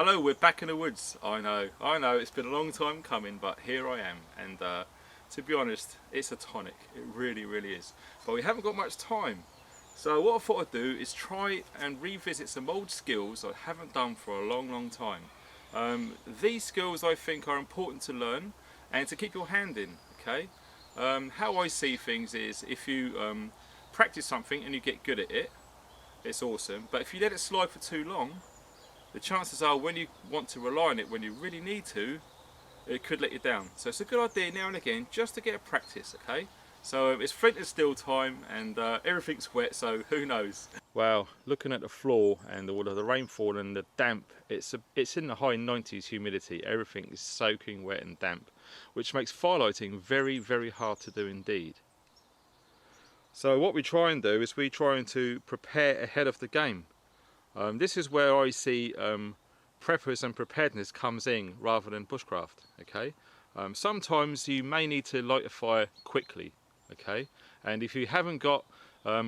Hello, we're back in the woods. I know, it's been a long time coming, but here I am. And to be honest, it's a tonic. It really, really is. But we haven't got much time. So what I thought I'd do is try and revisit some old skills I haven't done for a long, long time. These skills I think are important to learn and to keep your hand in, okay? How I see things is if you practice something and you get good at it, it's awesome. But if you let it slide for too long, the chances are when you want to rely on it when you really need to, it could let you down. So it's a good idea now and again just to get a practice, okay? So it's Flint and steel time and everything's wet, so who knows? Wow, looking at the floor and all of the rainfall and the damp, it's in the high 90s humidity. Everything is soaking wet and damp, which makes firelighting very, very hard to do indeed. So what we try and do is we try to prepare ahead of the game. This is where I see preppers and preparedness comes in rather than bushcraft, okay? Sometimes you may need to light a fire quickly, okay? And if you haven't got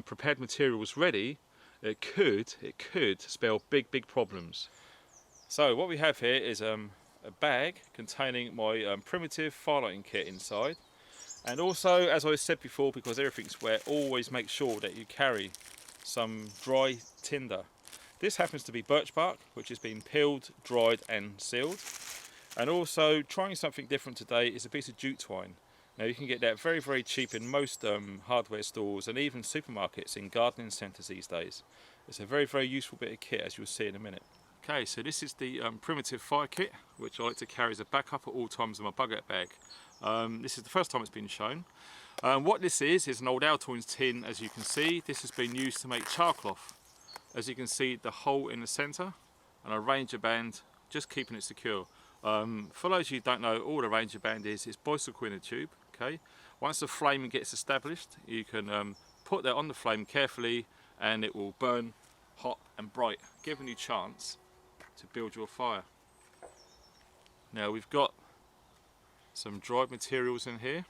prepared materials ready, it could spell big problems. So what we have here is a bag containing my primitive firelighting kit inside. And also, as I said before, because everything's wet, always make sure that you carry some dry tinder. This happens to be birch bark, which has been peeled, dried and sealed. And also, trying something different today is a piece of jute twine. Now you can get that very, very cheap in most hardware stores and even supermarkets in gardening centres these days. It's a very, very useful bit of kit, as you'll see in a minute. Okay, so this is the primitive fire kit, which I like to carry as a backup at all times in my bug out bag. This is the first time it's been shown. What this is an old Altoids tin, as you can see. This has been used to make char cloth. As you can see, the hole in the centre and a ranger band just keeping it secure. For those of you who don't know, all the ranger band is bicycle in a tube. Okay. Once the flame gets established, you can put that on the flame carefully and it will burn hot and bright, giving you a chance to build your fire. Now we've got some dried materials in here,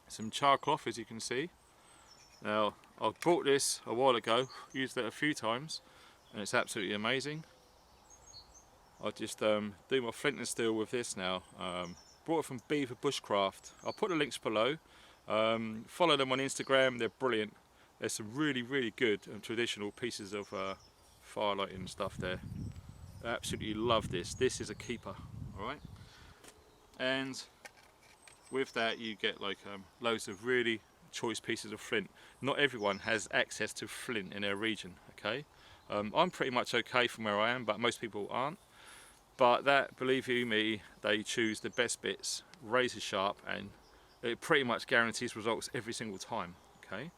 some char cloth, as you can see. Now I bought this a while ago, used it a few times, and it's absolutely amazing. I just do my flint and steel with this now. Brought it from Beaver Bushcraft. I'll put the links below. Follow them on Instagram, they're brilliant. There's some really, really good and traditional pieces of firelighting and stuff there. I absolutely love this. This is a keeper, alright? And with that you get like loads of really choice pieces of flint. Not everyone has access to flint in their region, okay? I'm pretty much okay from where I am, but most people aren't. But that, believe you me, they choose the best bits, razor sharp, and it pretty much guarantees results every single time, okay?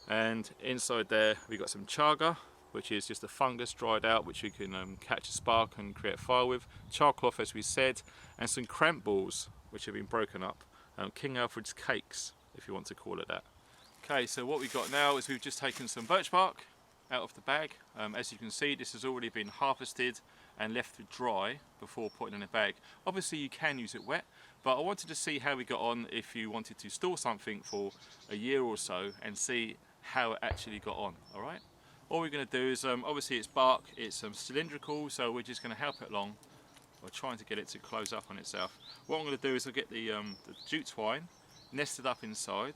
And inside there we got some chaga, which is just a fungus dried out, which you can catch a spark and create fire with. Char cloth, as we said, and some cramp balls, which have been broken up. King Alfred's cakes, if you want to call it that. Okay, so what we've got now is we've just taken some birch bark out of the bag. As you can see, this has already been harvested and left to dry before putting in a bag. Obviously you can use it wet, but I wanted to see how we got on if you wanted to store something for a year or so and see how it actually got on, alright? All we're going to do is, obviously it's bark, it's cylindrical, so we're just going to help it along by trying to get it to close up on itself. What I'm going to do is I'll get the jute twine nested up inside,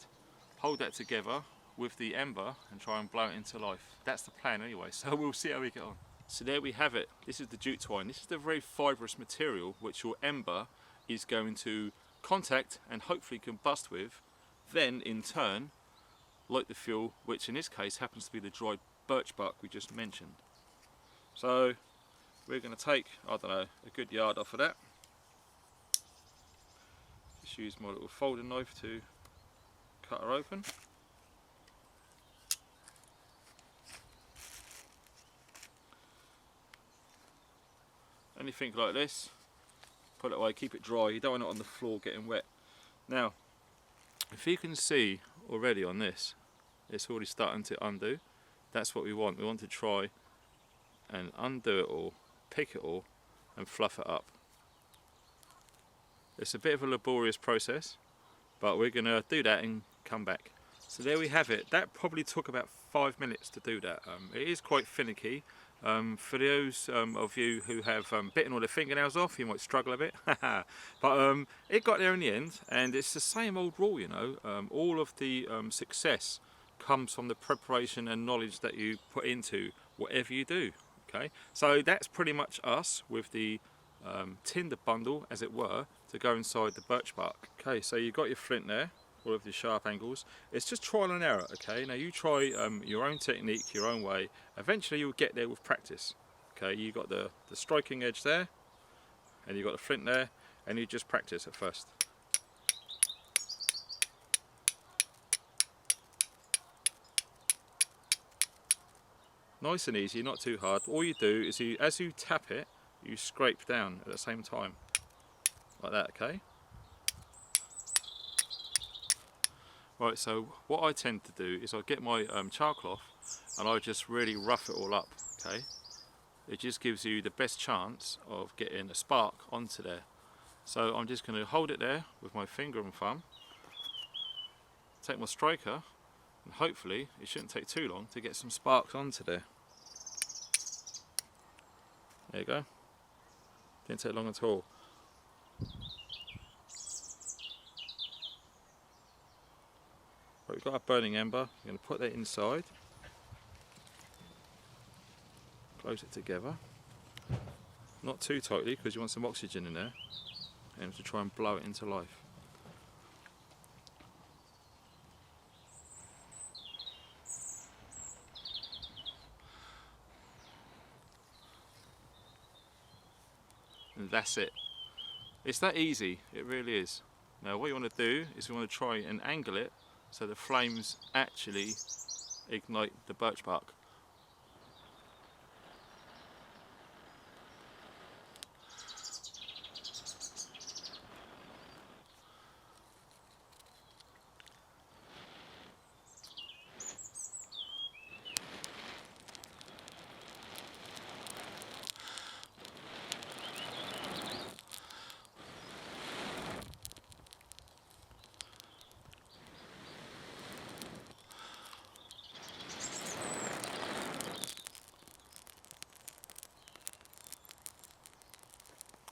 hold that together with the ember and try and blow it into life. That's the plan anyway, so we'll see how we get on. So there we have it. This is the jute twine. This is the very fibrous material which your ember is going to contact and hopefully combust with, then in turn light the fuel, which in this case happens to be the dried birch bark we just mentioned. So we're going to take, I don't know, a good yard off of that. Just use my little folding knife to cut her open. Anything like this, put it away, keep it dry. You don't want it on the floor getting wet. Now, if you can see already on this, it's already starting to undo. That's what we want. We want to try and undo it all, pick it all and fluff it up. It's a bit of a laborious process, but we're going to do that and come back. So there we have it. That probably took about 5 minutes to do that. It is quite finicky. For those of you who have bitten all the fingernails off, you might struggle a bit. But it got there in the end, and it's the same old rule, you know. All of the success comes from the preparation and knowledge that you put into whatever you do. Okay, so that's pretty much us with the tinder bundle, as it were, to go inside the birch bark. Okay, so you've got your flint there, all of the sharp angles. It's just trial and error. Okay, now you try your own technique, your own way. Eventually you'll get there with practice. Okay, you got the striking edge there, and you got the flint there, and you just practice at first. Nice and easy, not too hard. All you do is as you tap it, you scrape down at the same time, like that. Okay. Right, so what I tend to do is I get my char cloth and I just really rough it all up. Okay, it just gives you the best chance of getting a spark onto there. So I'm just going to hold it there with my finger and thumb, take my striker, and hopefully it shouldn't take too long to get some sparks onto there. There you go. Didn't take long at all. Right, we've got our burning ember. I'm going to put that inside. Close it together. Not too tightly because you want some oxygen in there, and to try and blow it into life. And that's it. It's that easy, it really is. Now what you want to do is you want to try and angle it so the flames actually ignite the birch bark.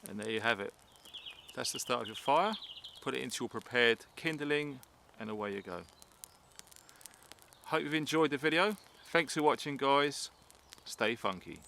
And there you have it. That's the start of your fire. Put it into your prepared kindling and away you go. Hope you've enjoyed the video. Thanks for watching, guys. Stay funky.